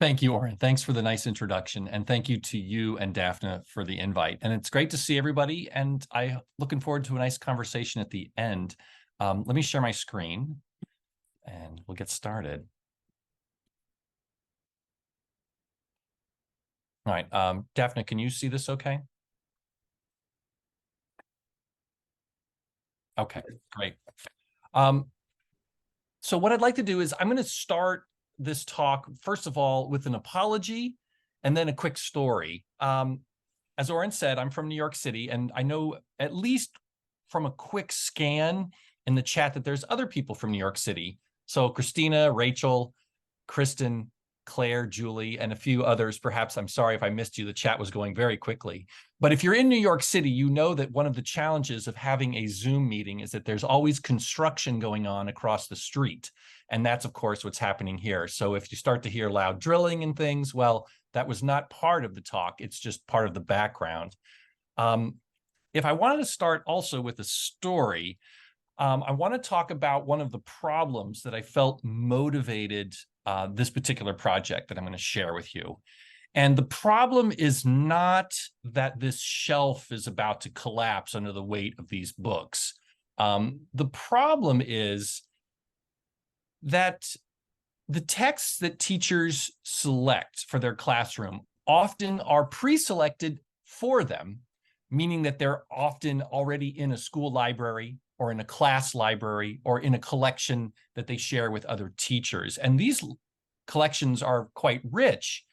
Thank you, Oren. Thanks for the nice introduction. And thank you to you and Daphne for the invite. And it's great to see everybody. And I'm looking forward to a nice conversation at the end. Let me share my screen and we'll get started. All right, Daphne, can you see this okay? Okay, great. So what I'd like to do is I'm going to start this talk, first of all, with an apology and then a quick story. As Oren said, I'm from New York City, and I know at least from a quick scan in the chat that there's other people from New York City. So Christina, Rachel, Kristen, Claire, Julie, and a few others. Perhaps, I'm sorry if I missed you. The chat was going very quickly. But if you're in New York City, you know that one of the challenges of having a Zoom meeting is that there's always construction going on across the street. And that's, of course, what's happening here. So if you start to hear loud drilling and things, well, that was not part of the talk. It's just part of the background. If I wanted to start also with a story, I want to talk about one of the problems that I felt motivated this particular project that I'm going to share with you. And the problem is not that this shelf is about to collapse under the weight of these books. The problem is that the texts that teachers select for their classroom often are pre-selected for them, meaning that they're often already in a school library or in a class library or in a collection that they share with other teachers. And these collections are quite rich,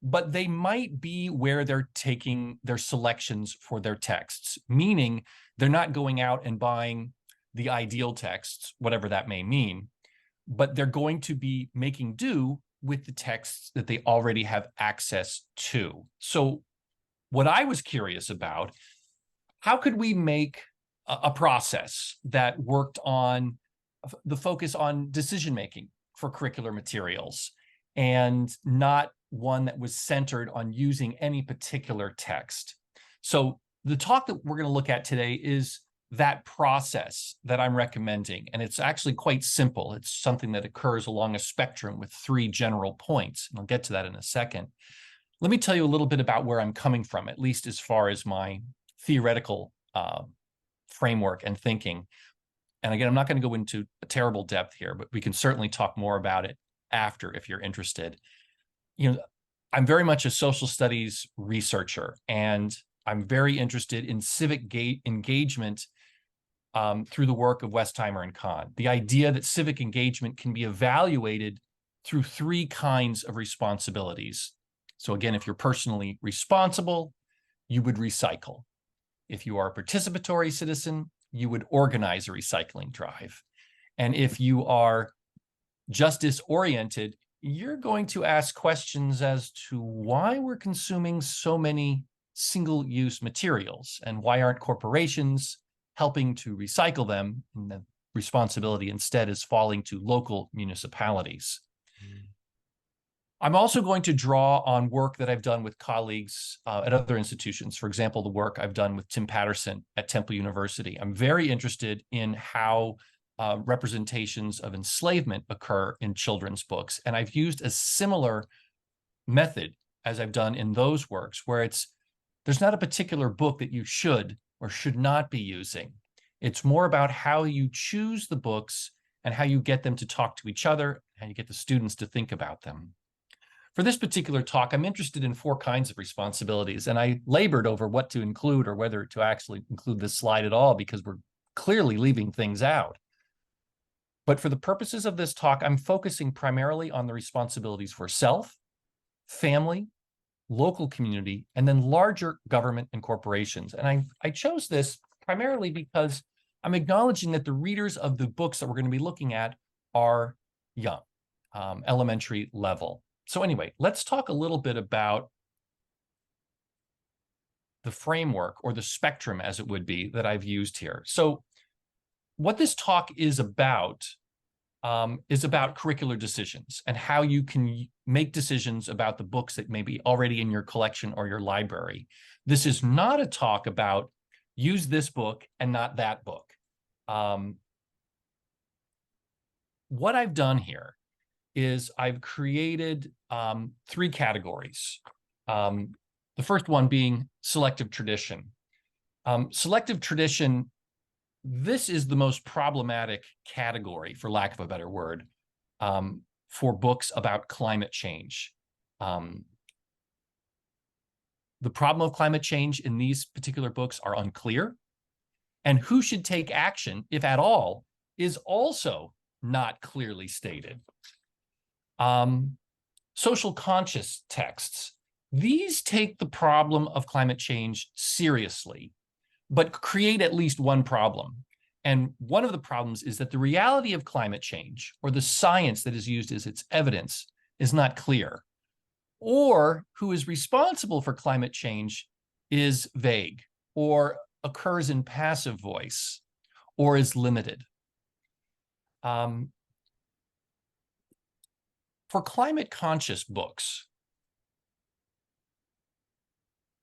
but they might be where they're taking their selections for their texts, meaning they're not going out and buying the ideal texts, whatever that may mean, but they're going to be making do with the texts that they already have access to. So what I was curious about, how could we make a process that worked on the focus on decision-making for curricular materials and not one that was centered on using any particular text? So the talk that we're going to look at today is that process that I'm recommending. And it's actually quite simple. It's something that occurs along a spectrum with 3 general points. And I'll get to that in a second. Let me tell you a little bit about where I'm coming from, at least as far as my theoretical framework and thinking. And again, I'm not going to go into a terrible depth here, but we can certainly talk more about it after if you're interested. You know, I'm very much a social studies researcher, and I'm very interested in civic engagement through the work of Westheimer and Kahn. The idea that civic engagement can be evaluated through 3 kinds of responsibilities. So again, if you're personally responsible, you would recycle. If you are a participatory citizen, you would organize a recycling drive. And if you are justice-oriented, you're going to ask questions as to why we're consuming so many single-use materials and why aren't corporations helping to recycle them, and the responsibility instead is falling to local municipalities. I'm also going to draw on work that I've done with colleagues at other institutions. For example, the work I've done with Tim Patterson at Temple University. I'm very interested in how representations of enslavement occur in children's books. And I've used a similar method as I've done in those works, where there's not a particular book that you should or should not be using. It's more about how you choose the books and how you get them to talk to each other, how you get the students to think about them. For this particular talk, I'm interested in 4 kinds of responsibilities, and I labored over what to include or whether to actually include this slide at all, because we're clearly leaving things out. But for the purposes of this talk, I'm focusing primarily on the responsibilities for self, family, local community, and then larger government and corporations. And I chose this primarily because I'm acknowledging that the readers of the books that we're going to be looking at are young, elementary level. So anyway, let's talk a little bit about the framework, or the spectrum as it would be, that I've used here. So what this talk is about curricular decisions and how you can make decisions about the books that may be already in your collection or your library. This is not a talk about use this book and not that book. What I've done here is I've created three categories. The first one being selective tradition. Selective tradition, this is the most problematic category, for lack of a better word, for books about climate change. The problem of climate change in these particular books are unclear, and who should take action, if at all, is also not clearly stated. Social conscious texts. These take the problem of climate change seriously, but create at least one problem. And one of the problems is that the reality of climate change, or the science that is used as its evidence, is not clear. Or who is responsible for climate change is vague, or occurs in passive voice, or is limited. For climate conscious books,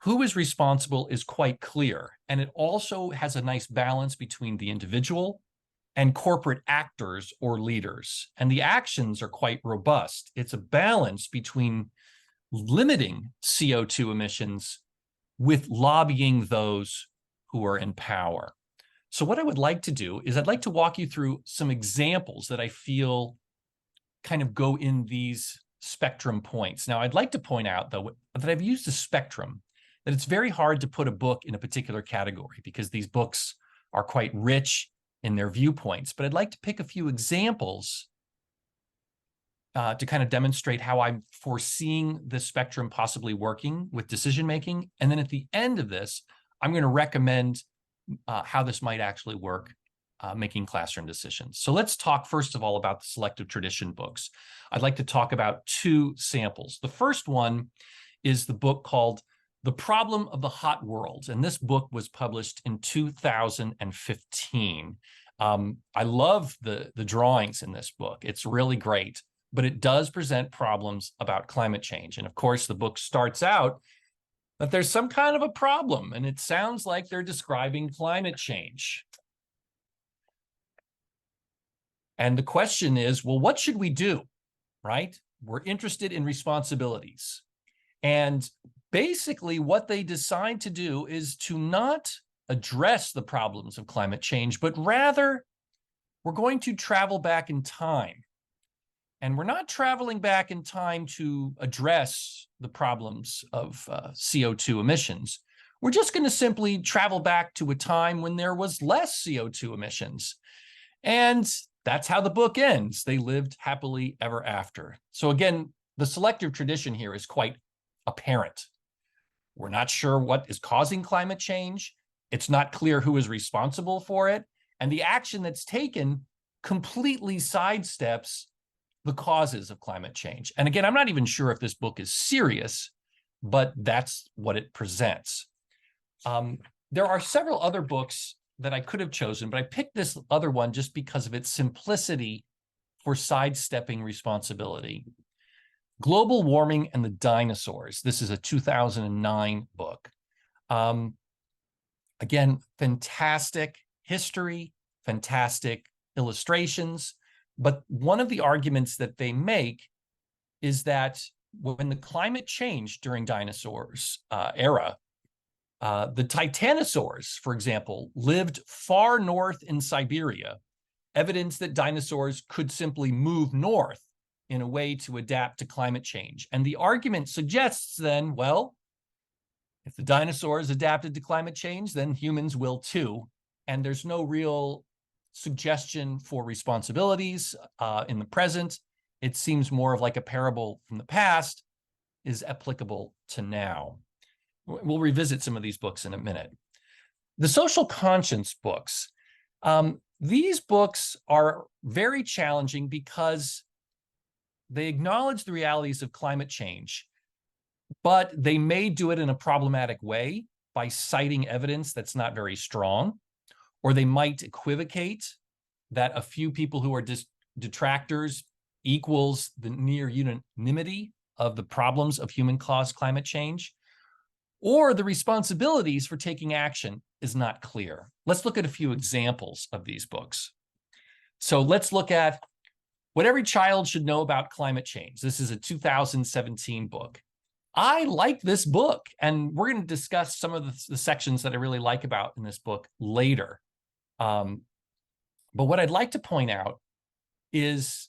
who is responsible is quite clear, and it also has a nice balance between the individual and corporate actors or leaders. And the actions are quite robust. It's a balance between limiting CO2 emissions with lobbying those who are in power. So what I would like to do is I'd like to walk you through some examples that I feel kind of go in these spectrum points. Now, I'd like to point out, though, that I've used a spectrum, that it's very hard to put a book in a particular category because these books are quite rich in their viewpoints. But I'd like to pick a few examples to kind of demonstrate how I'm foreseeing the spectrum possibly working with decision-making. And then at the end of this, I'm going to recommend how this might actually work making classroom decisions. So let's talk first of all about the selective tradition books. I'd like to talk about two samples. The first one is the book called The Problem of the Hot World. And this book was published in 2015. I love the drawings in this book. It's really great, but it does present problems about climate change. And of course, the book starts out that there's some kind of a problem, and it sounds like they're describing climate change. And the question is, well, what should we do, right? We're interested in responsibilities. And basically what they decide to do is to not address the problems of climate change, but rather we're going to travel back in time. And we're not traveling back in time to address the problems of CO2 emissions. We're just going to simply travel back to a time when there was less CO2 emissions. And that's how the book ends. They lived happily ever after. So again, the selective tradition here is quite apparent. We're not sure what is causing climate change. It's not clear who is responsible for it. And the action that's taken completely sidesteps the causes of climate change. And again, I'm not even sure if this book is serious, but that's what it presents. There are several other books that I could have chosen, but I picked this other one just because of its simplicity for sidestepping responsibility. Global Warming and the Dinosaurs. This is a 2009 book. Again, fantastic history, fantastic illustrations. But one of the arguments that they make is that when the climate changed during dinosaurs era, the titanosaurs, for example, lived far north in Siberia, evidence that dinosaurs could simply move north in a way to adapt to climate change. And the argument suggests then, well, if the dinosaurs adapted to climate change, then humans will too. And there's no real suggestion for responsibilities in the present. It seems more of like a parable from the past is applicable to now. We'll revisit some of these books in a minute. The social conscience books. These books are very challenging because they acknowledge the realities of climate change, but they may do it in a problematic way by citing evidence that's not very strong, or they might equivocate that a few people who are detractors equals the near unanimity of the problems of human-caused climate change, or the responsibilities for taking action is not clear. Let's look at a few examples of these books. So let's look at What Every Child Should Know About Climate Change. This is a 2017 book. I like this book, and we're going to discuss some of the sections that I really like about in this book later. But what I'd like to point out is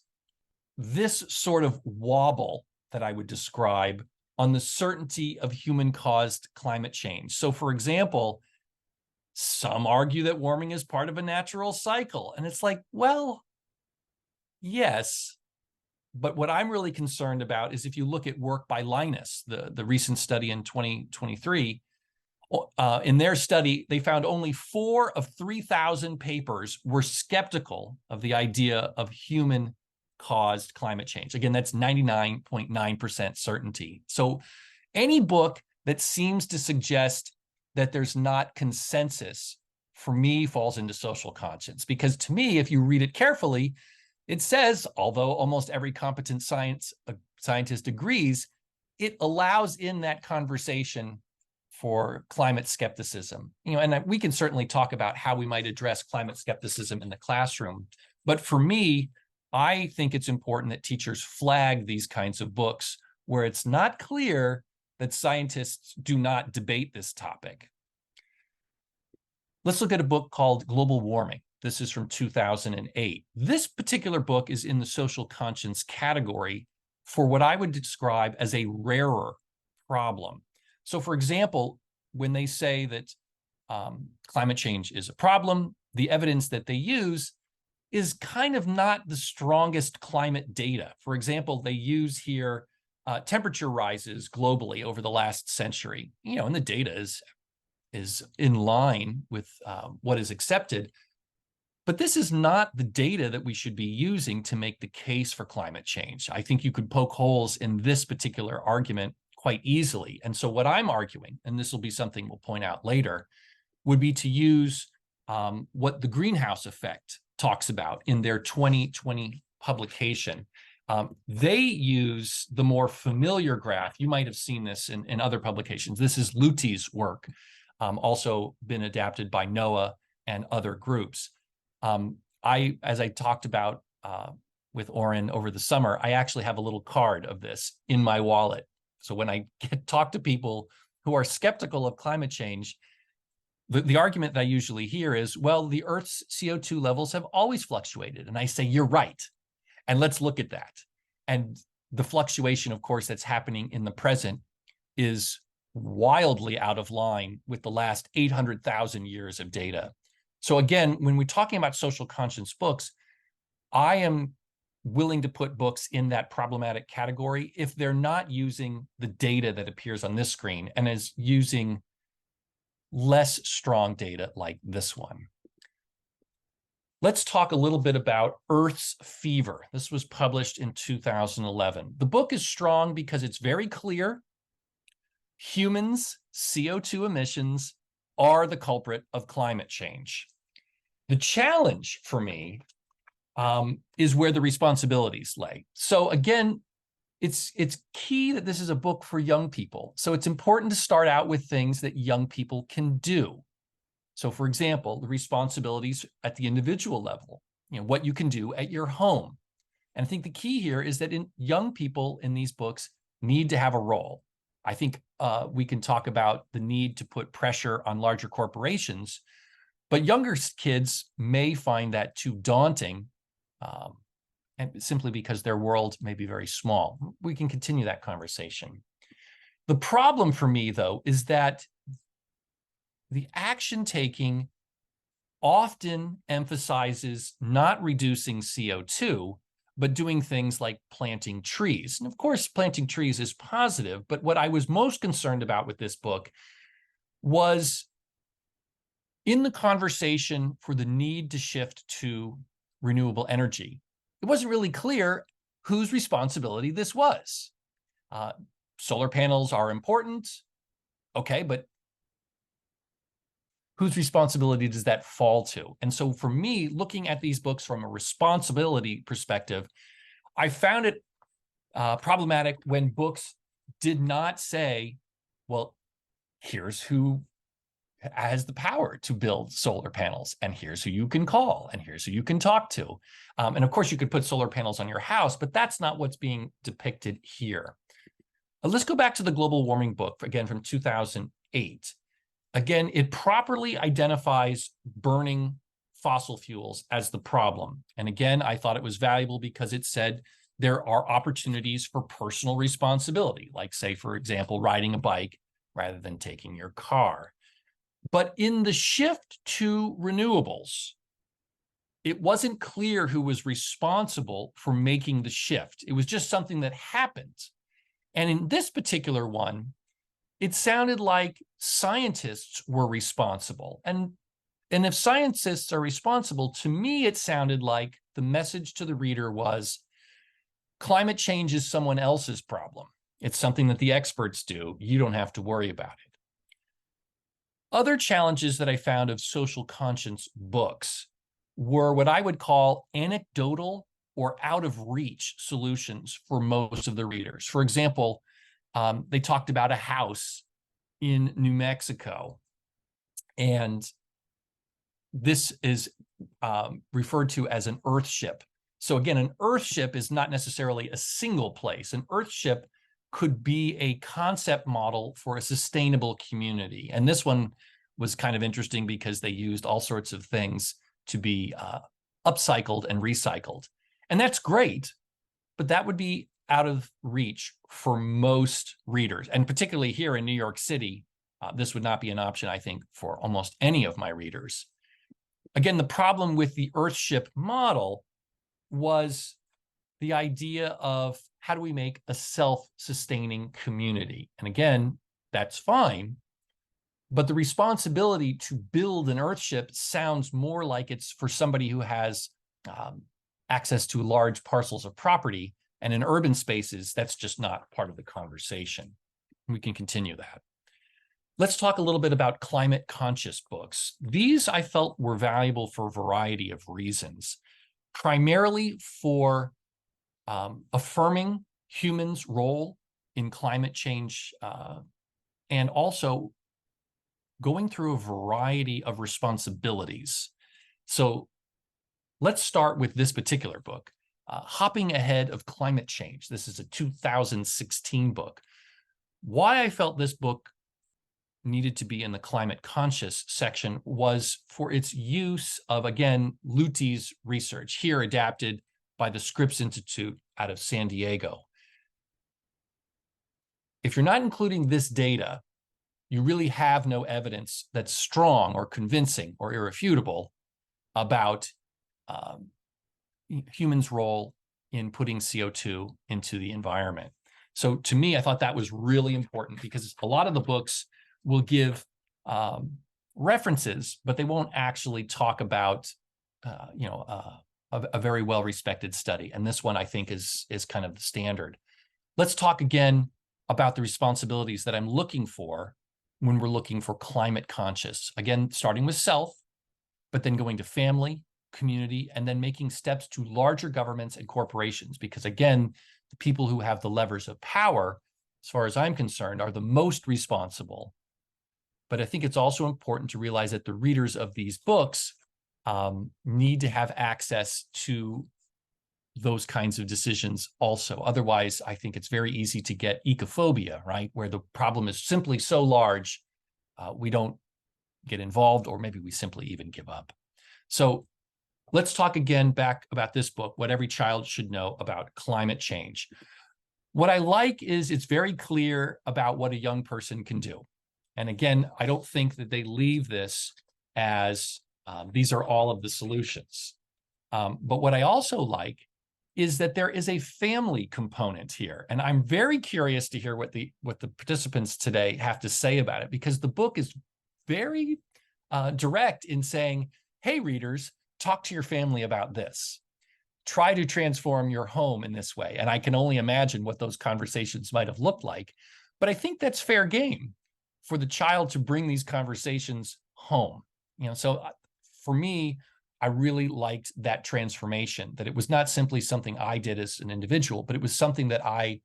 this sort of wobble that I would describe on the certainty of human-caused climate change. So, for example, some argue that warming is part of a natural cycle. And it's like, well, yes. But what I'm really concerned about is if you look at work by Linus, the recent study in 2023, in their study, they found only 4 of 3,000 papers were skeptical of the idea of human-caused climate change. Again, that's 99.9% certainty. So any book that seems to suggest that there's not consensus, for me, falls into social conscience. Because to me, if you read it carefully, it says, although almost every competent scientist agrees, it allows in that conversation for climate skepticism. And we can certainly talk about how we might address climate skepticism in the classroom. But for me, I think it's important that teachers flag these kinds of books where it's not clear that scientists do not debate this topic. Let's look at a book called Global Warming. This is from 2008. This particular book is in the social conscience category for what I would describe as a rarer problem. So, for example, when they say that climate change is a problem, the evidence that they use is kind of not the strongest climate data. For example, they use here temperature rises globally over the last century, and the data is in line with what is accepted. But this is not the data that we should be using to make the case for climate change. I think you could poke holes in this particular argument quite easily. And so what I'm arguing, and this will be something we'll point out later, would be to use what the greenhouse effect talks about in their 2020 publication. They use the more familiar graph. You might have seen this in other publications. This is Luti's work, also been adapted by NOAA and other groups. As I talked about with Oren over the summer, I actually have a little card of this in my wallet. So when I talk to people who are skeptical of climate change, the argument that I usually hear is, well, the Earth's CO2 levels have always fluctuated. And I say, you're right. And let's look at that. And the fluctuation, of course, that's happening in the present is wildly out of line with the last 800,000 years of data. So again, when we're talking about social conscience books, I am willing to put books in that problematic category if they're not using the data that appears on this screen and is using less strong data like this one. Let's talk a little bit about Earth's Fever. This was published in 2011. The book is strong because it's very clear. Humans' CO2 emissions are the culprit of climate change. The challenge for me is where the responsibilities lay. So again, it's key that this is a book for young people. So it's important to start out with things that young people can do. So for example, the responsibilities at the individual level, what you can do at your home. And I think the key here is that young people in these books need to have a role. I think we can talk about the need to put pressure on larger corporations, but younger kids may find that too daunting, and simply because their world may be very small. We can continue that conversation. The problem for me, though, is that the action taking often emphasizes not reducing CO2, but doing things like planting trees. And of course, planting trees is positive, but what I was most concerned about with this book was in the conversation for the need to shift to renewable energy. It wasn't really clear whose responsibility this was. Solar panels are important, okay, but whose responsibility does that fall to? And so for me, looking at these books from a responsibility perspective, I found it problematic when books did not say, well, here's who has the power to build solar panels, and here's who you can call, and here's who you can talk to. And of course, you could put solar panels on your house, but that's not what's being depicted here. Let's go back to the global warming book, again, from 2008. Again, it properly identifies burning fossil fuels as the problem. And again, I thought it was valuable because it said there are opportunities for personal responsibility, like, say, for example, riding a bike rather than taking your car. But in the shift to renewables, it wasn't clear who was responsible for making the shift. It was just something that happened. And in this particular one, it sounded like scientists were responsible. And if scientists are responsible, to me, it sounded like the message to the reader was climate change is someone else's problem. It's something that the experts do. You don't have to worry about it. Other challenges that I found of social conscience books were what I would call anecdotal or out of reach solutions for most of the readers. For example, they talked about a house in New Mexico, and this is referred to as an earthship. So again, an earthship is not necessarily a single place. An earthship could be a concept model for a sustainable community. And this one was kind of interesting because they used all sorts of things to be upcycled and recycled. And that's great, but that would be out of reach for most readers. And particularly here in New York City, this would not be an option, I think, for almost any of my readers. Again, the problem with the earthship model was the idea of how do we make a self-sustaining community? And again, that's fine, but the responsibility to build an earthship sounds more like it's for somebody who has access to large parcels of property, and in urban spaces, that's just not part of the conversation. We can continue that. Let's talk a little bit about climate conscious books. These I felt were valuable for a variety of reasons, primarily for affirming humans' role in climate change, and also going through a variety of responsibilities. So let's start with this particular book, Hopping Ahead of Climate Change. This is a 2016 book. Why I felt this book needed to be in the climate conscious section was for its use of, again, Luti's research, here adapted by the Scripps Institute out of San Diego. If you're not including this data, you really have no evidence that's strong or convincing or irrefutable about humans' role in putting CO2 into the environment. So to me, I thought that was really important because a lot of the books will give references, but they won't actually talk about, a very well-respected study. And this one, I think, is kind of the standard. Let's talk again about the responsibilities that I'm looking for when we're looking for climate conscious. Again, starting with self, but then going to family, community, and then making steps to larger governments and corporations. Because again, the people who have the levers of power, as far as I'm concerned, are the most responsible. But I think it's also important to realize that the readers of these books need to have access to those kinds of decisions also. Otherwise, I think it's very easy to get ecophobia, right? Where the problem is simply so large, we don't get involved, or maybe we simply even give up. So let's talk again back about this book, What Every Child Should Know About Climate Change. What I like is it's very clear about what a young person can do. And again, I don't think that they leave this as these are all of the solutions. But what I also like is that there is a family component here. And I'm very curious to hear what the participants today have to say about it, because the book is very direct in saying, hey, readers, talk to your family about this. Try to transform your home in this way. And I can only imagine what those conversations might have looked like. But I think that's fair game for the child to bring these conversations home. So for me, I really liked that transformation, that it was not simply something I did as an individual, but it was something that I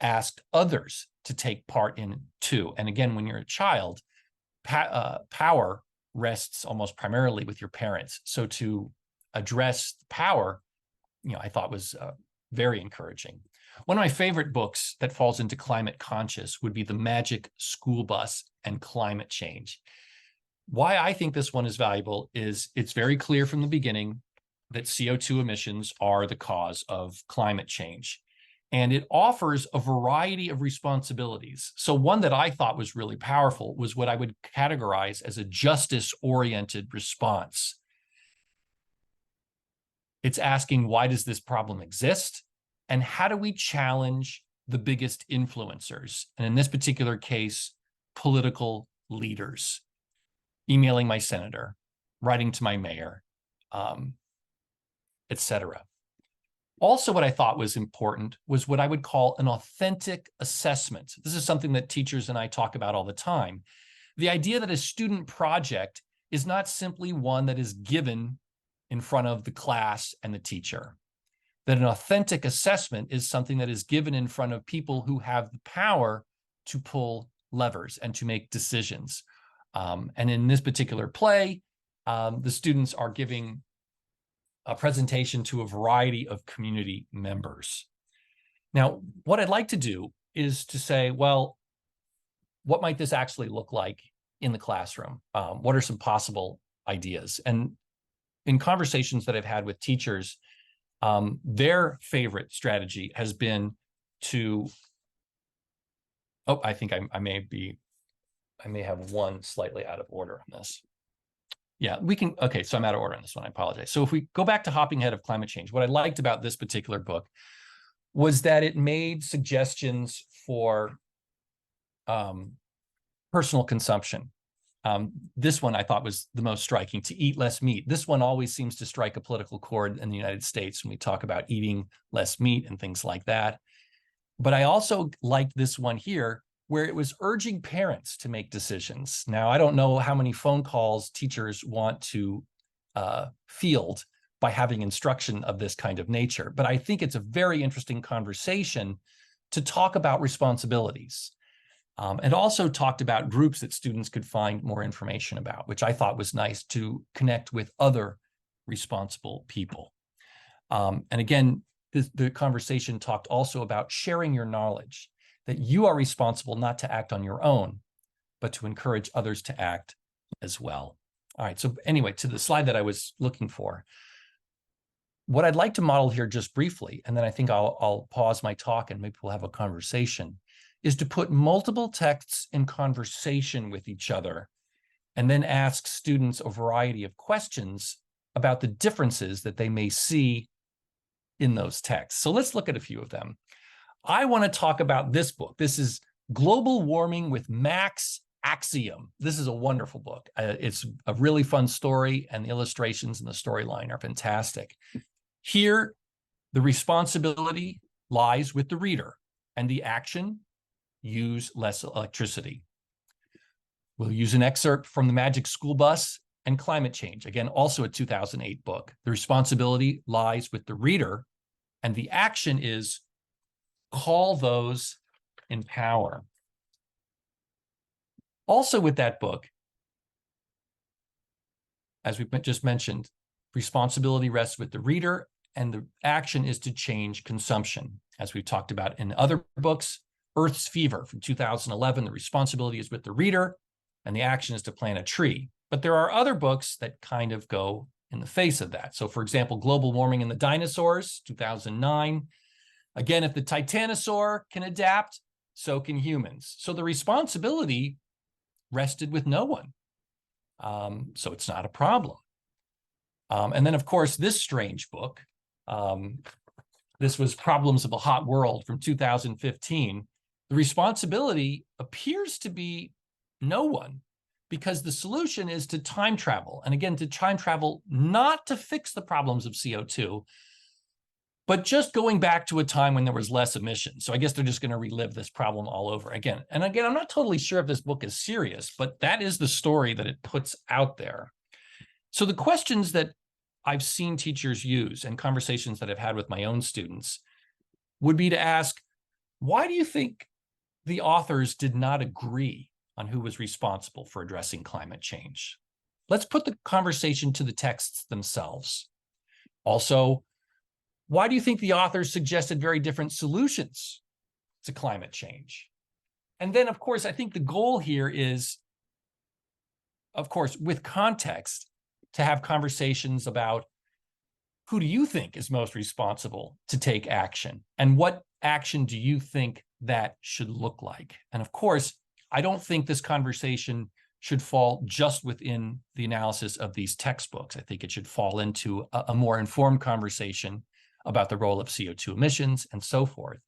asked others to take part in too. And again, when you're a child, power rests almost primarily with your parents. So to address power, I thought was very encouraging. One of my favorite books that falls into climate conscious would be The Magic School Bus and Climate Change. Why I think this one is valuable is it's very clear from the beginning that CO2 emissions are the cause of climate change. And it offers a variety of responsibilities. So one that I thought was really powerful was what I would categorize as a justice-oriented response. It's asking, why does this problem exist? And how do we challenge the biggest influencers? And in this particular case, political leaders. Emailing my senator, writing to my mayor, etc. Also, what I thought was important was what I would call an authentic assessment. This is something that teachers and I talk about all the time. The idea that a student project is not simply one that is given in front of the class and the teacher. That an authentic assessment is something that is given in front of people who have the power to pull levers and to make decisions. And in this particular play, the students are giving a presentation to a variety of community members. Now, what I'd like to do is to say, well, what might this actually look like in the classroom? What are some possible ideas? And in conversations that I've had with teachers, their favorite strategy has been to, I think I may have one slightly out of order on this. Yeah, okay, so I'm out of order on this one, I apologize. So if we go back to Hopping Ahead of Climate Change, what I liked about this particular book was that it made suggestions for personal consumption. This one I thought was the most striking, to eat less meat. This one always seems to strike a political chord in the United States when we talk about eating less meat and things like that. But I also liked this one here, where it was urging parents to make decisions. Now, I don't know how many phone calls teachers want to field by having instruction of this kind of nature, but I think it's a very interesting conversation to talk about responsibilities. And also talked about groups that students could find more information about, which I thought was nice to connect with other responsible people. And again, the conversation talked also about sharing your knowledge, that you are responsible not to act on your own, but to encourage others to act as well. All right, so anyway, to the slide that I was looking for. What I'd like to model here just briefly, and then I think I'll pause my talk and maybe we'll have a conversation, is to put multiple texts in conversation with each other and then ask students a variety of questions about the differences that they may see in those texts. So let's look at a few of them. I want to talk about this book. This is Global Warming with Max Axiom. This is a wonderful book. It's a really fun story, and the illustrations and the storyline are fantastic. Here, the responsibility lies with the reader, and the action, use less electricity. We'll use an excerpt from The Magic School Bus and Climate Change. Again, also a 2008 book. The responsibility lies with the reader, and the action is call those in power. Also with that book, as we just mentioned, responsibility rests with the reader, and the action is to change consumption. As we've talked about in other books, Earth's Fever from 2011, the responsibility is with the reader, and the action is to plant a tree. But there are other books that kind of go in the face of that. So for example, Global Warming and the Dinosaurs, 2009. Again, if the titanosaur can adapt, so can humans. So the responsibility rested with no one. So it's not a problem. And then, of course, this strange book, this was Problems of a Hot World from 2015. The responsibility appears to be no one, because the solution is to time travel. And again, to time travel, not to fix the problems of CO2, but just going back to a time when there was less emissions. So I guess they're just going to relive this problem all over again. And again, I'm not totally sure if this book is serious, but that is the story that it puts out there. So the questions that I've seen teachers use and conversations that I've had with my own students would be to ask, why do you think the authors did not agree on who was responsible for addressing climate change. Let's put the conversation to the texts themselves. Also, why do you think the authors suggested very different solutions to climate change? And then, of course, I think the goal here is, of course, with context, to have conversations about who do you think is most responsible to take action? And what action do you think that should look like? And of course, I don't think this conversation should fall just within the analysis of these textbooks. I think it should fall into a more informed conversation about the role of CO2 emissions and so forth.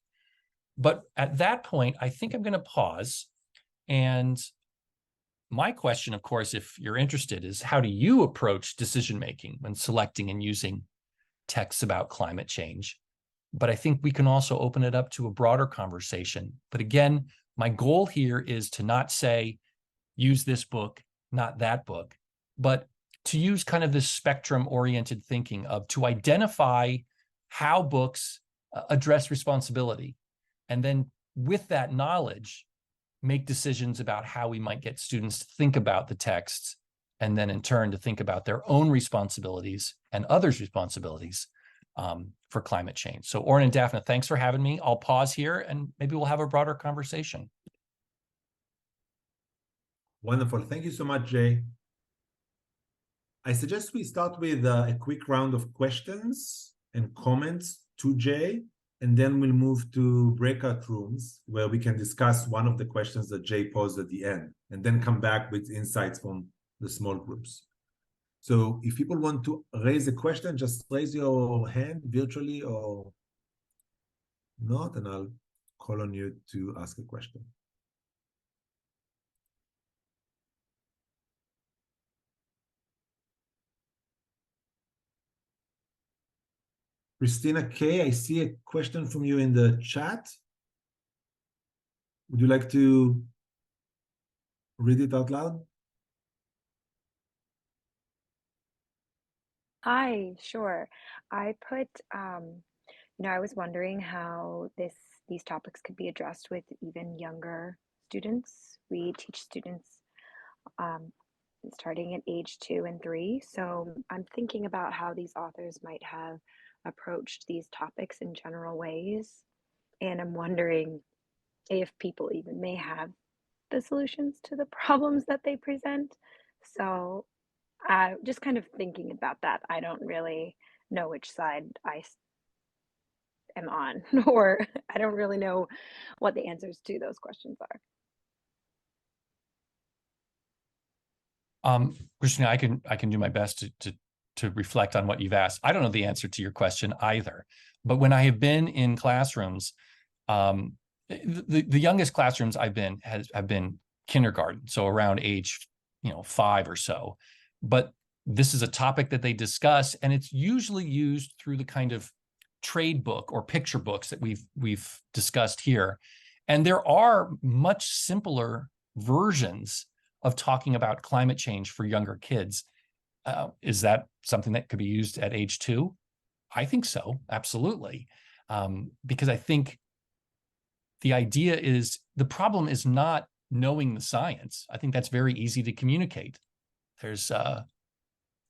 But at that point, I think I'm going to pause. And my question, of course, if you're interested, is how do you approach decision-making when selecting and using texts about climate change? But I think we can also open it up to a broader conversation. But again, my goal here is to not say, use this book, not that book, but to use kind of this spectrum-oriented thinking of to identify how books address responsibility. And then with that knowledge, make decisions about how we might get students to think about the texts, and then in turn to think about their own responsibilities and others' responsibilities for climate change. So Oren and Daphne, thanks for having me. I'll pause here and maybe we'll have a broader conversation. Wonderful. Thank you so much, Jay. I suggest we start with a quick round of questions and comments to Jay, and then we'll move to breakout rooms where we can discuss one of the questions that Jay posed at the end, and then come back with insights from the small groups. So if people want to raise a question, just raise your hand virtually or not, and I'll call on you to ask a question. Christina K, I see a question from you in the chat. Would you like to read it out loud? Hi, sure. I put, I was wondering how these topics could be addressed with even younger students. We teach students starting at age 2 and 3. So I'm thinking about how these authors might have approached these topics in general ways. And I'm wondering if people even may have the solutions to the problems that they present. So just kind of thinking about that. I don't really know which side I am on, or I don't really know what the answers to those questions are. Christina, I can do my best to reflect on what you've asked. I don't know the answer to your question either, but when I have been in classrooms, the youngest classrooms I've been have been kindergarten, so around age 5 or so. But this is a topic that they discuss, and it's usually used through the kind of trade book or picture books that we've discussed here. And there are much simpler versions of talking about climate change for younger kids. Is that something that could be used at age 2? I think so, absolutely. Because I think the idea is, the problem is not knowing the science. I think that's very easy to communicate. There's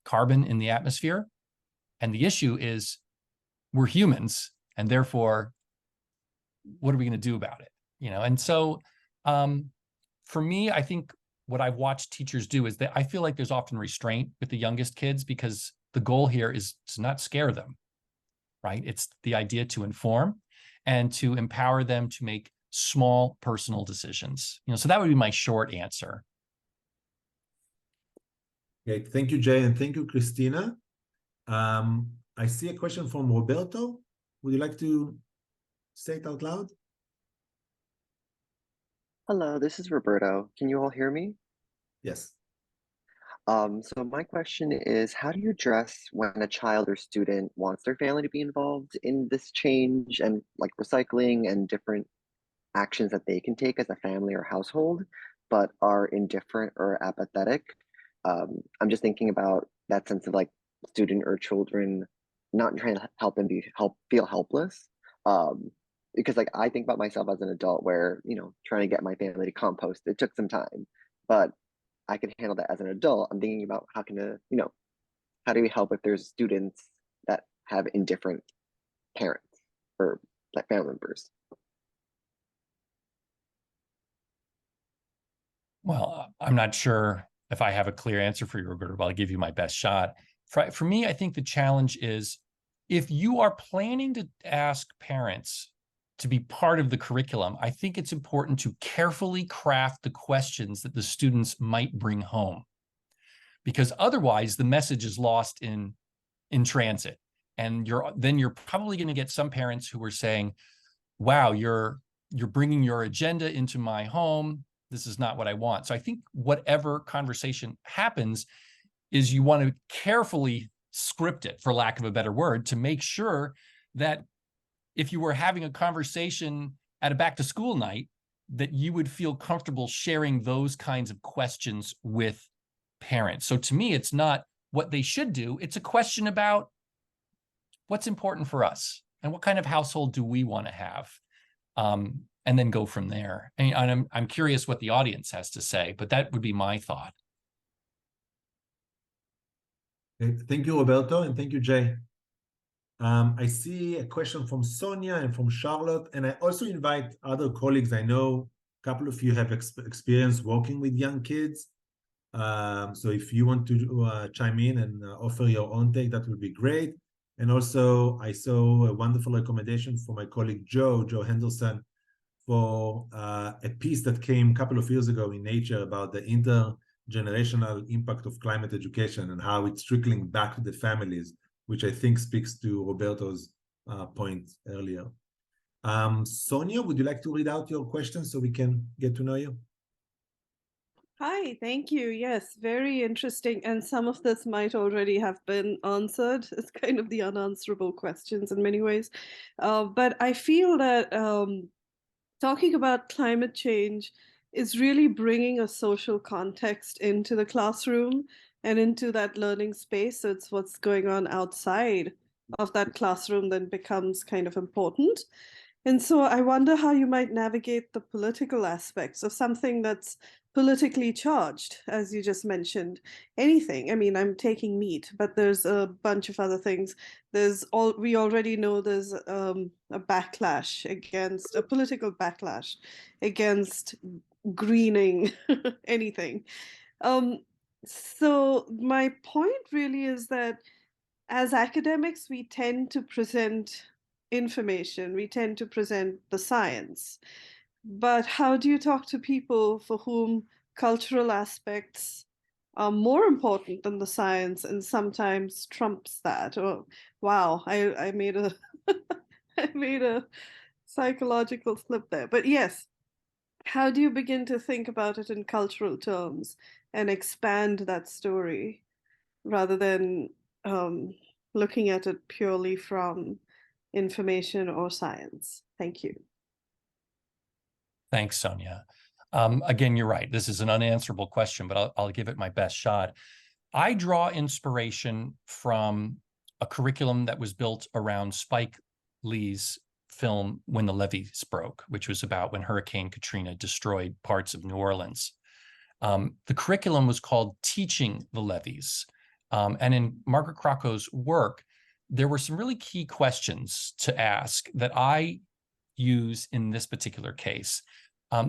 carbon in the atmosphere, and the issue is we're humans, and therefore, what are we going to do about it? And so for me, I think what I've watched teachers do is that I feel like there's often restraint with the youngest kids, because the goal here is to not scare them, right? It's the idea to inform and to empower them to make small personal decisions. So that would be my short answer. Okay, thank you, Jay, and thank you, Christina. I see a question from Roberto. Would you like to say it out loud? Hello, this is Roberto. Can you all hear me? Yes. So my question is, how do you address when a child or student wants their family to be involved in this change and like recycling and different actions that they can take as a family or household, but are indifferent or apathetic? I'm just thinking about that sense of like student or children not trying to help them feel helpless. because like I think about myself as an adult where, you know, trying to get my family to compost, it took some time, but I can handle that as an adult. I'm thinking about how can a, you know, how do we help if there's students that have indifferent parents or like family members? Well, I'm not sure if I have a clear answer for you, Roberto, but I'll give you my best shot. For me, I think the challenge is if you are planning to ask parents to be part of the curriculum, I think it's important to carefully craft the questions that the students might bring home, because otherwise the message is lost in transit. And you're probably going to get some parents who are saying, wow, you're bringing your agenda into my home. This is not what I want. So I think whatever conversation happens is you want to carefully script it, for lack of a better word, to make sure that if you were having a conversation at a back to school night, that you would feel comfortable sharing those kinds of questions with parents. So to me, it's not what they should do. It's a question about what's important for us and what kind of household do we want to have, and then go from there. And I'm curious what the audience has to say, but that would be my thought. Okay, thank you, Roberto, and thank you, Jay. I see a question from Sonia and from Charlotte, and I also invite other colleagues. I know a couple of you have experience working with young kids. So if you want to chime in and offer your own take, that would be great. And also, I saw a wonderful recommendation from my colleague Joe Henderson, for a piece that came a couple of years ago in Nature about the intergenerational impact of climate education and how it's trickling back to the families, which I think speaks to Roberto's point earlier. Sonia, would you like to read out your questions so we can get to know you? Hi, thank you. Yes, very interesting. And some of this might already have been answered. It's kind of the unanswerable questions in many ways. But I feel that talking about climate change is really bringing a social context into the classroom and into that learning space. So it's what's going on outside of that classroom that becomes kind of important. And so I wonder how you might navigate the political aspects of something that's politically charged, as you just mentioned. Anything. I mean, I'm taking meat, but there's a bunch of other things. We already know there's a backlash against, a political backlash against greening anything. So my point really is that as academics, we tend to present information, we tend to present the science. But how do you talk to people for whom cultural aspects are more important than the science and sometimes trumps that? Or wow, I made a I made a psychological slip there. But yes, how do you begin to think about it in cultural terms and expand that story rather than looking at it purely from information or science? Thank you. Thanks, Sonia. Again, you're right. This is an unanswerable question, but I'll give it my best shot. I draw inspiration from a curriculum that was built around Spike Lee's film When the Levees Broke, which was about when Hurricane Katrina destroyed parts of New Orleans. The curriculum was called Teaching the Levees. And in Margaret Crocco's work, there were some really key questions to ask that I use in this particular case.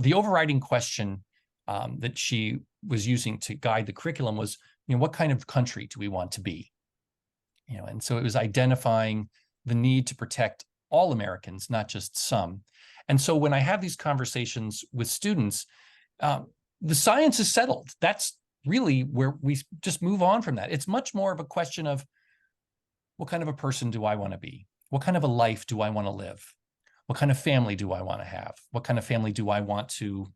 The overriding question that she was using to guide the curriculum was, what kind of country do we want to be? And so it was identifying the need to protect all Americans, not just some. And so when I have these conversations with students, the science is settled. That's really where we just move on from that. It's much more of a question of, what kind of a person do I want to be? What kind of a life do I want to live? What kind of family do I want to have? What kind of family do I want to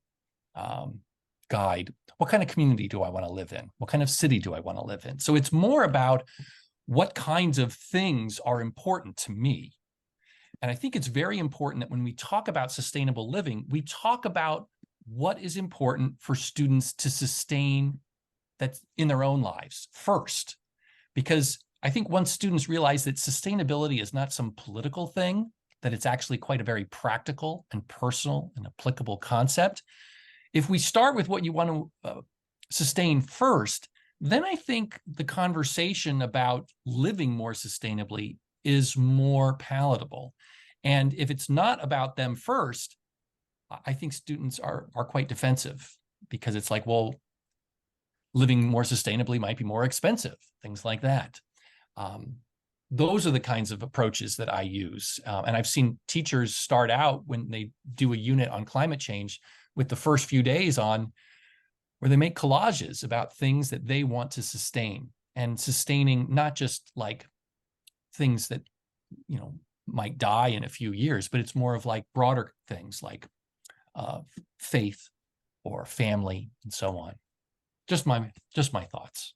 guide? What kind of community do I want to live in? What kind of city do I want to live in? So it's more about what kinds of things are important to me. And I think it's very important that when we talk about sustainable living, we talk about what is important for students to sustain that's in their own lives first. Because I think once students realize that sustainability is not some political thing, that it's actually quite a very practical and personal and applicable concept. If we start with what you want to sustain first, then I think the conversation about living more sustainably is more palatable. And if it's not about them first, I think students are quite defensive, because it's like, well, living more sustainably might be more expensive, things like that. Those are the kinds of approaches that I use. And I've seen teachers start out when they do a unit on climate change with the first few days on where they make collages about things that they want to sustain, and sustaining not just like things that, you know, might die in a few years, but it's more of like broader things like faith or family and so on. Just my thoughts.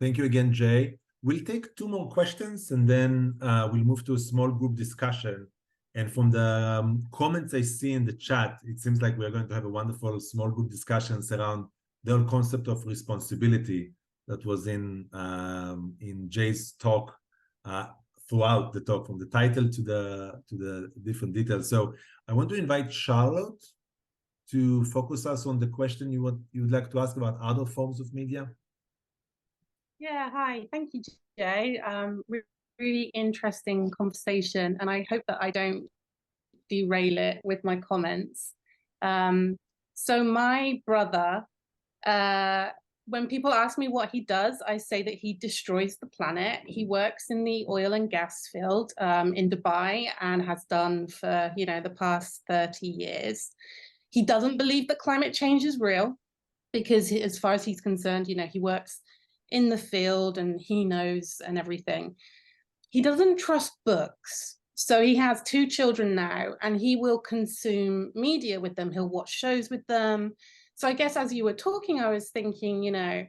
Thank you again, Jay. We'll take 2 more questions, and then we'll move to a small group discussion. And from the comments I see in the chat, it seems like we're going to have a wonderful small group discussions around the whole concept of responsibility that was in Jay's talk, throughout the talk, from the title to the different details. So I want to invite Charlotte to focus us on the question you would like to ask about other forms of media. Yeah, hi. Thank you, Jay. Really interesting conversation, and I hope that I don't derail it with my comments. So my brother, when people ask me what he does, I say that he destroys the planet. He works in the oil and gas field in Dubai, and has done for, you know, the past 30 years. He doesn't believe that climate change is real, because as far as he's concerned, you know, he works in the field and he knows and everything. He doesn't trust books. So he has 2 children now, and he will consume media with them. He'll watch shows with them. So I guess as you were talking, I was thinking, you know,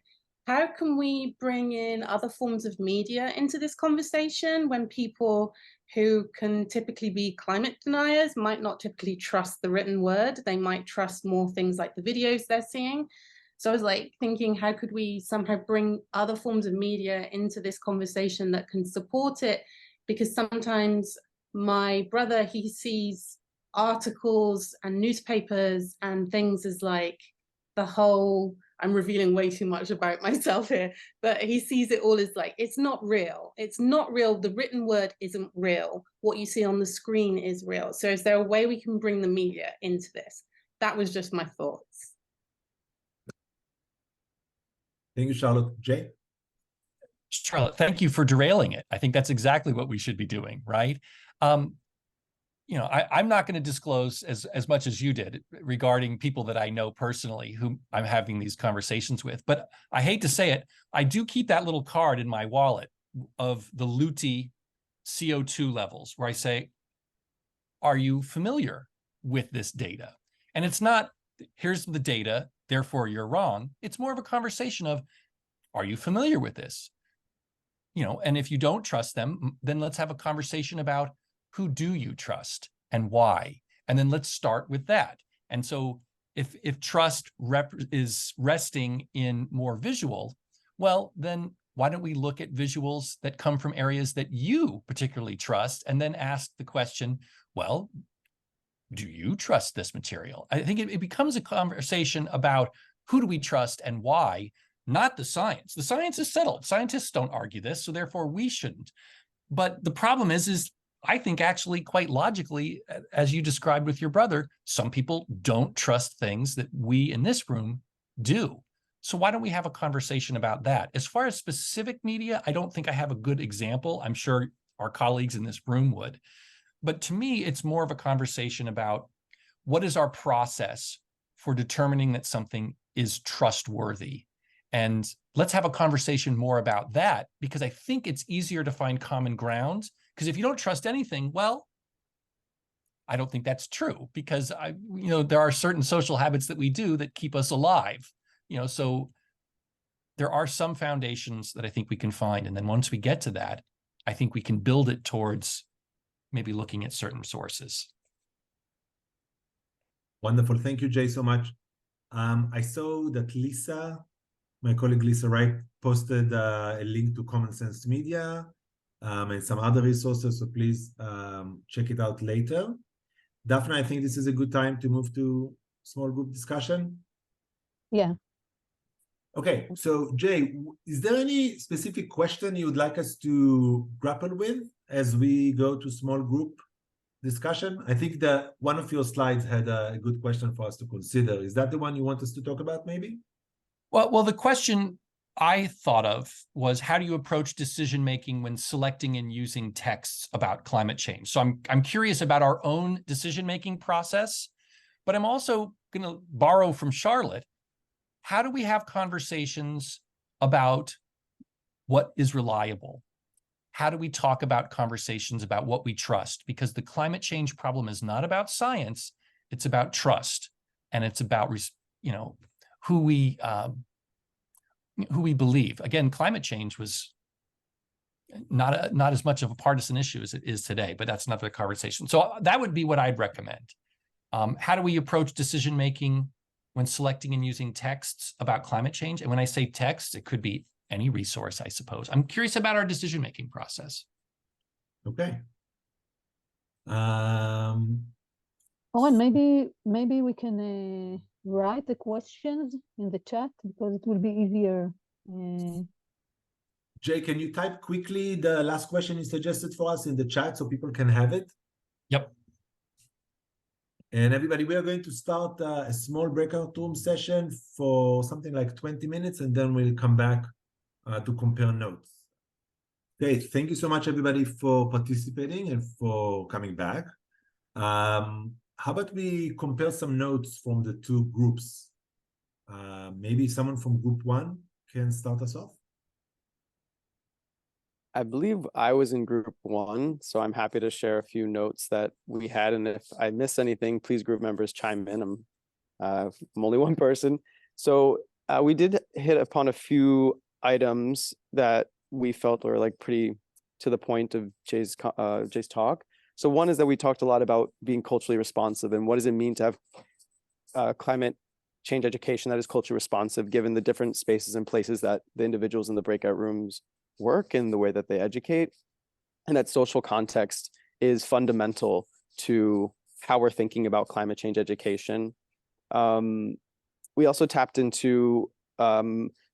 how can we bring in other forms of media into this conversation when people who can typically be climate deniers might not typically trust the written word? They might trust more things like the videos they're seeing. So I was like thinking, how could we somehow bring other forms of media into this conversation that can support it? Because sometimes my brother, he sees articles and newspapers and things as like the whole, I'm revealing way too much about myself here, but he sees it all as like, it's not real. It's not real. The written word isn't real. What you see on the screen is real. So is there a way we can bring the media into this? That was just my thoughts. Thank you, Charlotte. Jay? Charlotte, thank you for derailing it. I think that's exactly what we should be doing, right? You know, I'm not going to disclose as much as you did regarding people that I know personally who I'm having these conversations with, but I hate to say it, I do keep that little card in my wallet of the Luti CO2 levels, where I say, are you familiar with this data? And it's not, here's the data, therefore you're wrong. It's more of a conversation of, are you familiar with this? You know, and if you don't trust them, then let's have a conversation about, who do you trust and why? And then let's start with that. And so if trust is resting in more visual, well, then why don't we look at visuals that come from areas that you particularly trust, and then ask the question, well, do you trust this material? I think it becomes a conversation about who do we trust and why, not the science. The science is settled. Scientists don't argue this, so therefore we shouldn't. But the problem is I think actually quite logically, as you described with your brother, some people don't trust things that we in this room do. So why don't we have a conversation about that? As far as specific media, I don't think I have a good example. I'm sure our colleagues in this room would. But to me, it's more of a conversation about what is our process for determining that something is trustworthy. And let's have a conversation more about that, because I think it's easier to find common ground. Because if you don't trust anything, well, I don't think that's true, because there are certain social habits that we do that keep us alive. So there are some foundations that I think we can find. And then once we get to that, I think we can build it towards maybe looking at certain sources. Wonderful. Thank you, Jay, so much. I saw that Lisa, my colleague Lisa Wright, posted a link to Common Sense Media. and some other resources, so please check it out later. Daphne, I think this is a good time to move to small group discussion. Yeah. Okay, so Jay, is there any specific question you would like us to grapple with as we go to small group discussion? I think that one of your slides had a good question for us to consider. Is that the one you want us to talk about, maybe? Well, the question I thought of was, how do you approach decision-making when selecting and using texts about climate change? So I'm curious about our own decision-making process, but I'm also going to borrow from Charlotte. How do we have conversations about what is reliable? How do we talk about conversations about what we trust? Because the climate change problem is not about science, it's about trust, and it's about, you know, who we believe. Again, climate change was not as much of a partisan issue as it is today, but that's another conversation. So that would be what I'd recommend. How do we approach decision-making when selecting and using texts about climate change? And when I say text, it could be any resource, I suppose. I'm curious about our decision-making process. Okay. Owen, maybe we can write the questions in the chat because it will be easier. Jay, can you type quickly the last question you suggested for us in the chat so people can have it? Yep. And everybody, we are going to start a small breakout room session for something like 20 minutes, and then we'll come back to compare notes. Okay, thank you so much, everybody, for participating and for coming back. How about we compare some notes from the two groups? Maybe someone from group one can start us off. I believe I was in group one, so I'm happy to share a few notes that we had. And if I miss anything, please group members chime in. I'm only one person. So we did hit upon a few items that we felt were like pretty to the point of Jay's talk. So one is that we talked a lot about being culturally responsive and what does it mean to have climate change education that is culturally responsive, given the different spaces and places that the individuals in the breakout rooms work and the way that they educate, and that social context is fundamental to how we're thinking about climate change education. We also tapped into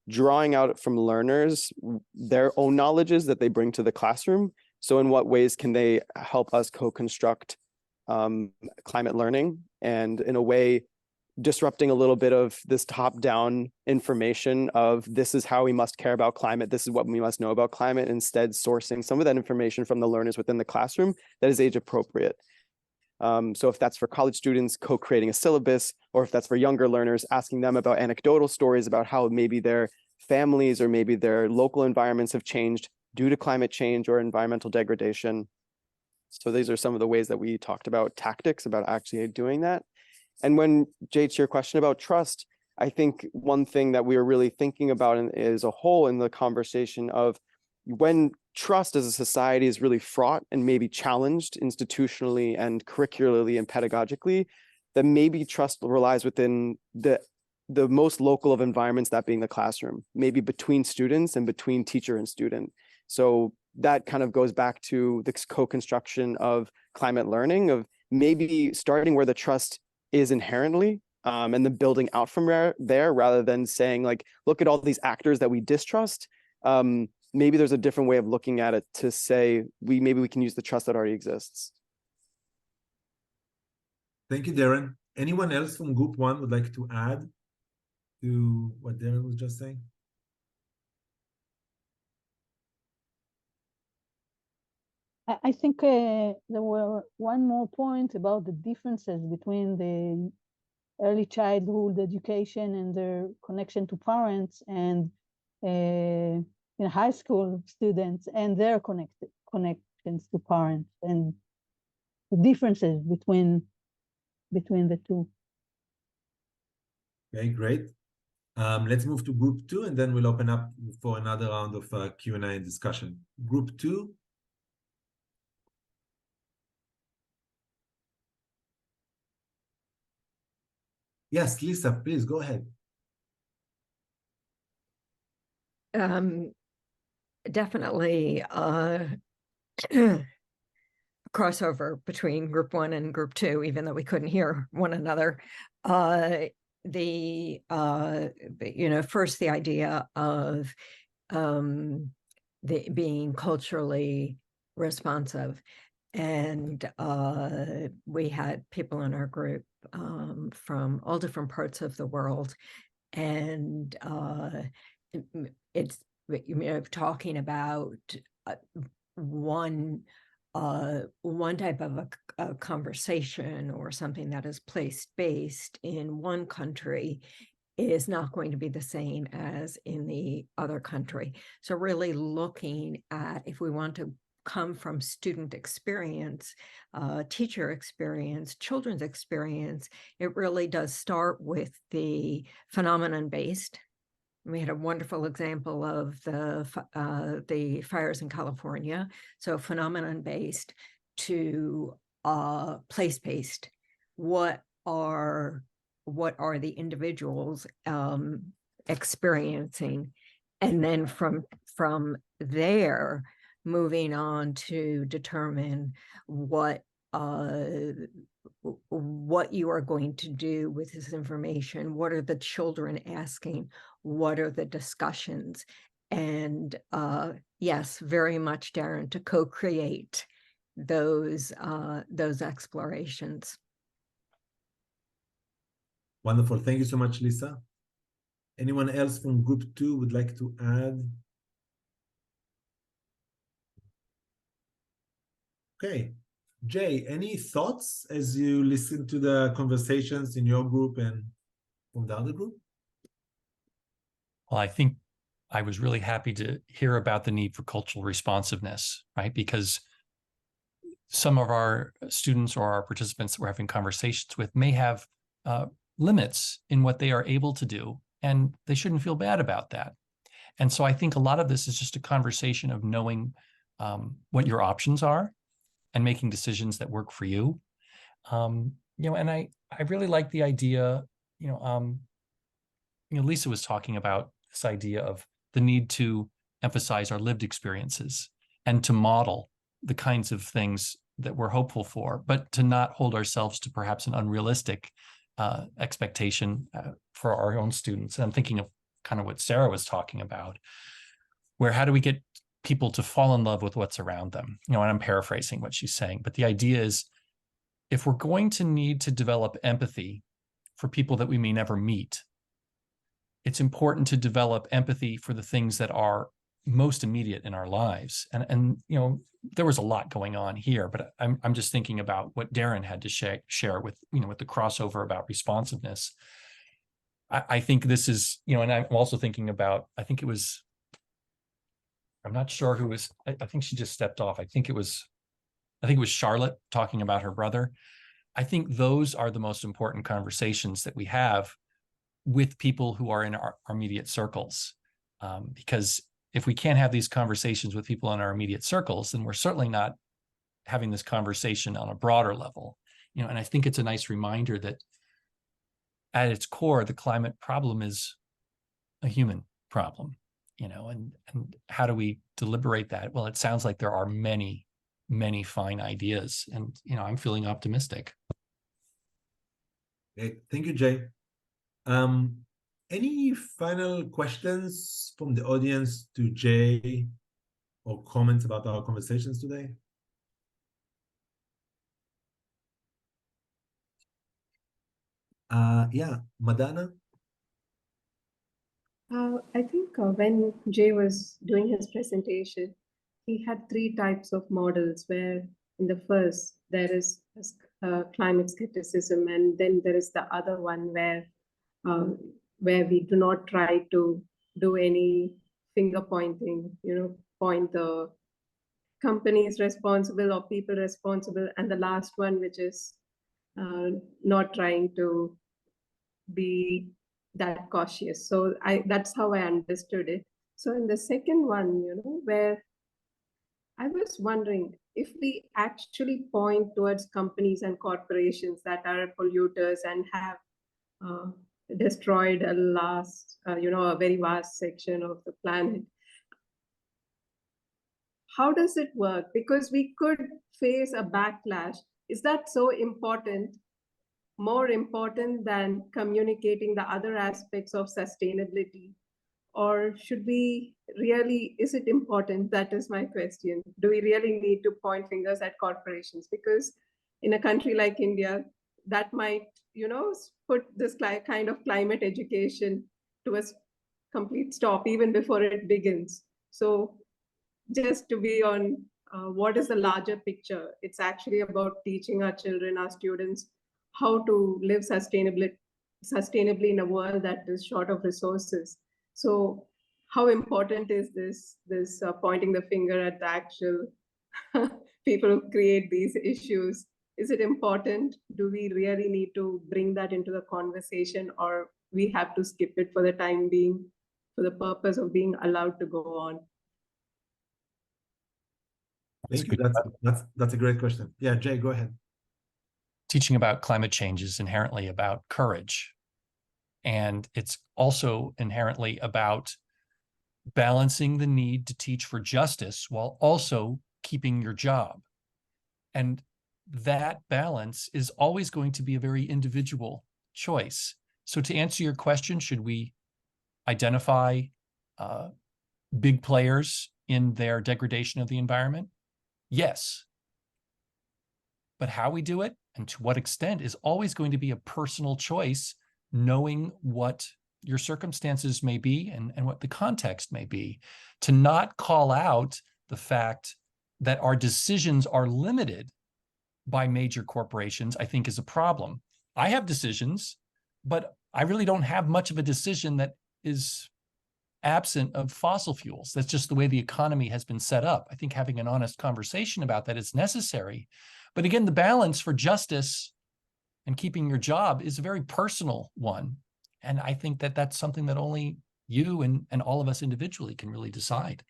drawing out from learners their own knowledges that they bring to the classroom. So in what ways can they help us co-construct climate learning, and in a way disrupting a little bit of this top-down information of this is how we must care about climate, this is what we must know about climate, instead sourcing some of that information from the learners within the classroom that is age appropriate. So if that's for college students, co-creating a syllabus, or if that's for younger learners, asking them about anecdotal stories about how maybe their families or maybe their local environments have changed due to climate change or environmental degradation. So these are some of the ways that we talked about tactics, about actually doing that. And when, Jay, to your question about trust, I think one thing that we are really thinking about as a whole in the conversation of when trust as a society is really fraught and maybe challenged institutionally and curricularly and pedagogically, that maybe trust relies within the most local of environments, that being the classroom, maybe between students and between teacher and student. So that kind of goes back to the co-construction of climate learning, of maybe starting where the trust is inherently, and then building out from there rather than saying like, look at all these actors that we distrust. Maybe there's a different way of looking at it to say maybe we can use the trust that already exists. Thank you, Darren. Anyone else from group one would like to add to what Darren was just saying? I think there were one more point about the differences between the early childhood education and their connection to parents, and in high school students and their connections to parents, and the differences between the two. Okay, great. Let's move to group two, and then we'll open up for another round of Q&A and discussion. Group two. Yes, Lisa, please go ahead. Definitely crossover between group 1 and group 2, even though we couldn't hear one another. First the idea of being culturally responsive. And we had people in our group from all different parts of the world. And it's, talking about one type of a conversation or something that is place-based in one country is not going to be the same as in the other country. So really looking at, if we want to come from student experience, teacher experience, children's experience, it really does start with the phenomenon-based. We had a wonderful example of the fires in California. So phenomenon-based to place-based. What are the individuals experiencing? And then from there, moving on to determine what you are going to do with this information. What are the children asking? What are the discussions? And yes, very much, Darren, to co-create those explorations. Wonderful. Thank you so much, Lisa. Anyone else from group 2 would like to add? Okay. Jay, any thoughts as you listen to the conversations in your group and from the other group? Well, I think I was really happy to hear about the need for cultural responsiveness, right? Because some of our students or our participants that we're having conversations with may have limits in what they are able to do, and they shouldn't feel bad about that. And so I think a lot of this is just a conversation of knowing what your options are and making decisions that work for you. And I really like the idea, Lisa was talking about this idea of the need to emphasize our lived experiences and to model the kinds of things that we're hopeful for, but to not hold ourselves to perhaps an unrealistic expectation for our own students. And I'm thinking of kind of what Sarah was talking about, where how do we get people to fall in love with what's around them? And I'm paraphrasing what she's saying, but the idea is, if we're going to need to develop empathy for people that we may never meet, it's important to develop empathy for the things that are most immediate in our lives. And there was a lot going on here, but I'm just thinking about what Darren had to share with, with the crossover about responsiveness. I think this is, and I'm also thinking about, I'm not sure who was, I think she just stepped off. I think it was Charlotte talking about her brother. I think those are the most important conversations that we have with people who are in our immediate circles. Because if we can't have these conversations with people in our immediate circles, then we're certainly not having this conversation on a broader level. And I think it's a nice reminder that at its core, the climate problem is a human problem, and how do we deliberate that? Well, it sounds like there are many, many fine ideas, and, I'm feeling optimistic. Okay, thank you, Jay. Any final questions from the audience to Jay or comments about our conversations today? Yeah, Madana? I think when Jay was doing his presentation, he had 3 types of models, where in the first, there is climate skepticism, and then there is the other one where we do not try to do any finger pointing, point the companies responsible or people responsible, and the last one, which is not trying to be that cautious. So that's how I understood it. So in the second one, where I was wondering if we actually point towards companies and corporations that are polluters and have destroyed a very vast section of the planet, how does it work? Because we could face a backlash. Is that so important, more important than communicating the other aspects of sustainability? Or should we really, is it important? That is my question. Do we really need to point fingers at corporations? Because in a country like India, that might, put this kind of climate education to a complete stop even before it begins. So just to be on what is the larger picture, it's actually about teaching our children, our students, how to live sustainably in a world that is short of resources. So how important is this pointing the finger at the actual people who create these issues? Is it important? Do we really need to bring that into the conversation, or we have to skip it for the time being for the purpose of being allowed to go on? Thank you. That's a great question. Yeah, Jay, go ahead. Teaching about climate change is inherently about courage. And it's also inherently about balancing the need to teach for justice while also keeping your job. And that balance is always going to be a very individual choice. So to answer your question, should we identify big players in their degradation of the environment? Yes. But how we do it and to what extent is always going to be a personal choice, knowing what your circumstances may be and what the context may be. To not call out the fact that our decisions are limited by major corporations, I think is a problem. I have decisions, but I really don't have much of a decision that is absent of fossil fuels. That's just the way the economy has been set up. I think having an honest conversation about that is necessary. But again, the balance for justice and keeping your job is a very personal one. And I think that that's something that only you and all of us individually can really decide.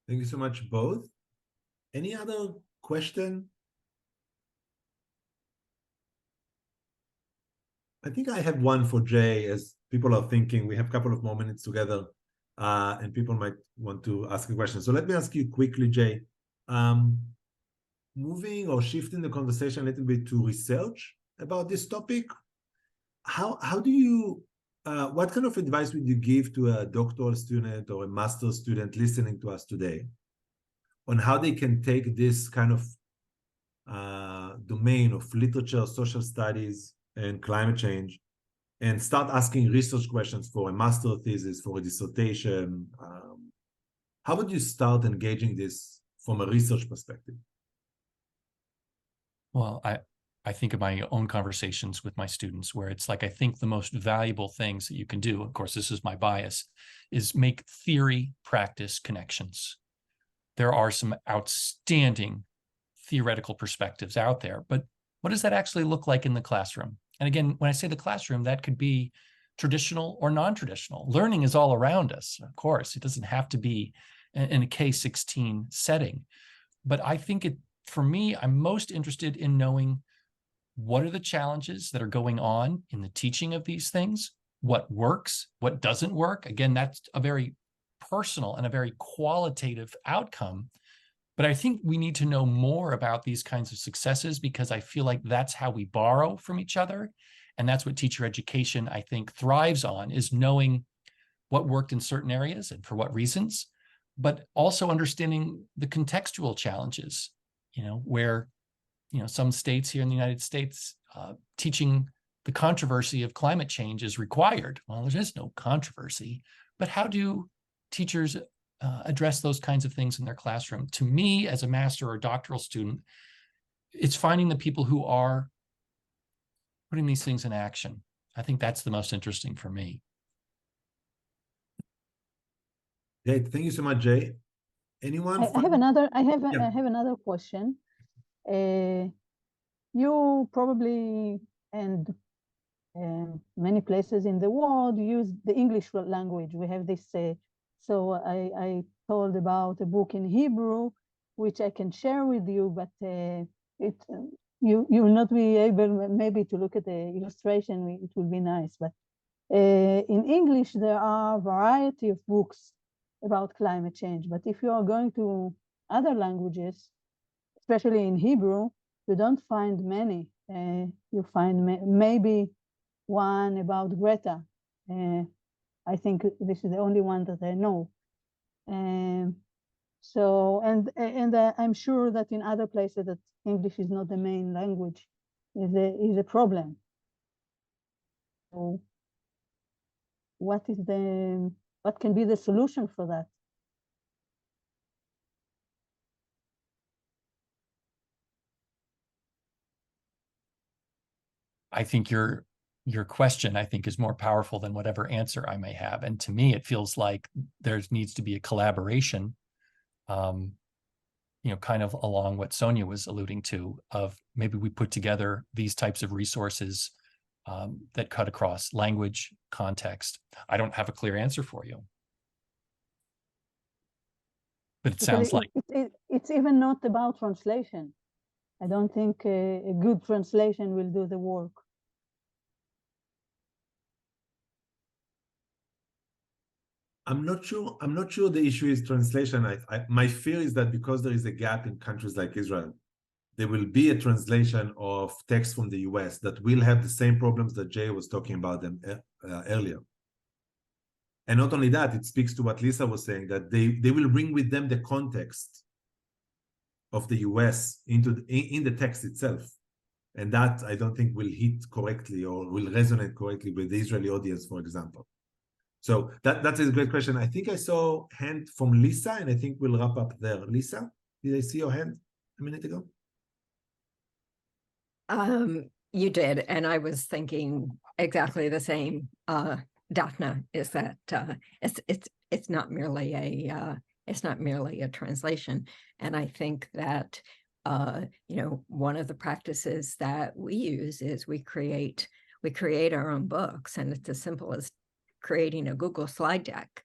Thank you so much, both. Any other question? I think I have one for Jay, as people are thinking. We have a couple of more minutes together, and people might want to ask a question. So let me ask you quickly, Jay. Moving or shifting the conversation a little bit to research about this topic, how do you, what kind of advice would you give to a doctoral student or a master's student listening to us today on how they can take this kind of domain of literature, social studies, and climate change and start asking research questions for a master thesis, for a dissertation? How would you start engaging this from a research perspective? Well, I think of my own conversations with my students where it's like, I think the most valuable things that you can do, of course, this is my bias, is make theory practice connections. There are some outstanding theoretical perspectives out there, but what does that actually look like in the classroom? And again, when I say the classroom, that could be traditional or non-traditional. Learning is all around us, of course. It doesn't have to be in a K-16 setting. But I think for me, I'm most interested in knowing what are the challenges that are going on in the teaching of these things, what works, what doesn't work. Again, that's a very personal and a very qualitative outcome. But I think we need to know more about these kinds of successes, because I feel like that's how we borrow from each other. And that's what teacher education, I think, thrives on, is knowing what worked in certain areas and for what reasons, but also understanding the contextual challenges, where, some states here in the United States, teaching the controversy of climate change is required. Well, there is no controversy, but how do teachers address those kinds of things in their classroom? To me, as a master or doctoral student, it's finding the people who are putting these things in action. I think that's the most interesting for me. Great, thank you so much, Jay. Anyone? I have another question. You probably, and many places in the world, use the English language. We have this, so I told about a book in Hebrew, which I can share with you, but you will not be able maybe to look at the illustration. It will be nice, but in English there are a variety of books about climate change. But if you are going to other languages, especially in Hebrew, you don't find many. You find maybe one about Greta. I think this is the only one that I know. So, and I'm sure that in other places that English is not the main language is a problem. So what can be the solution for that? I think your question, I think, is more powerful than whatever answer I may have. And to me, it feels like there needs to be a collaboration, kind of along what Sonia was alluding to, of maybe we put together these types of resources that cut across language, context. I don't have a clear answer for you. But it sounds like it's even not about translation. I don't think a good translation will do the work. I'm not sure the issue is translation. My fear is that because there is a gap in countries like Israel, there will be a translation of text from the US that will have the same problems that Jay was talking about them earlier. And not only that, it speaks to what Lisa was saying, that they will bring with them the context of the US in the text itself. And that I don't think will hit correctly or will resonate correctly with the Israeli audience, for example. So that's a great question. I think I saw a hand from Lisa, and I think we'll wrap up there. Lisa, did I see your hand a minute ago? You did, and I was thinking exactly the same. Daphna, is that it's not merely a translation, and I think that one of the practices that we use is we create our own books, and it's as simple as creating a Google slide deck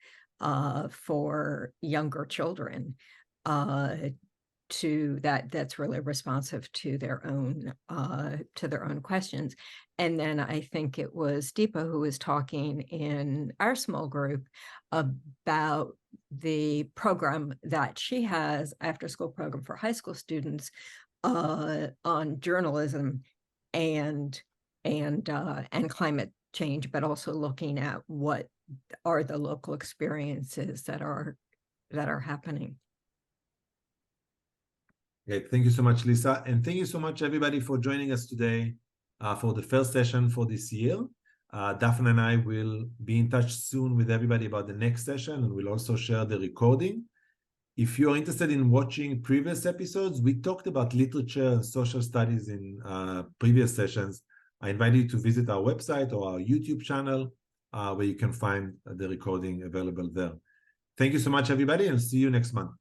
for younger children that's really responsive to their own questions. And then I think it was Deepa who was talking in our small group about the program that she has, after school program for high school students on journalism and climate change, but also looking at what are the local experiences that are happening. Okay, thank you so much, Lisa. And thank you so much, everybody, for joining us today for the first session for this year. Daphne and I will be in touch soon with everybody about the next session, and we'll also share the recording. If you're interested in watching previous episodes, we talked about literature and social studies in previous sessions. I invite you to visit our website or our YouTube channel, where you can find the recording available there. Thank you so much, everybody, and see you next month.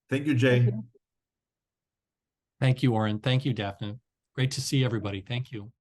Thank you, Jay. Thank you. Thank you, Oren. Thank you, Daphne. Great to see everybody. Thank you.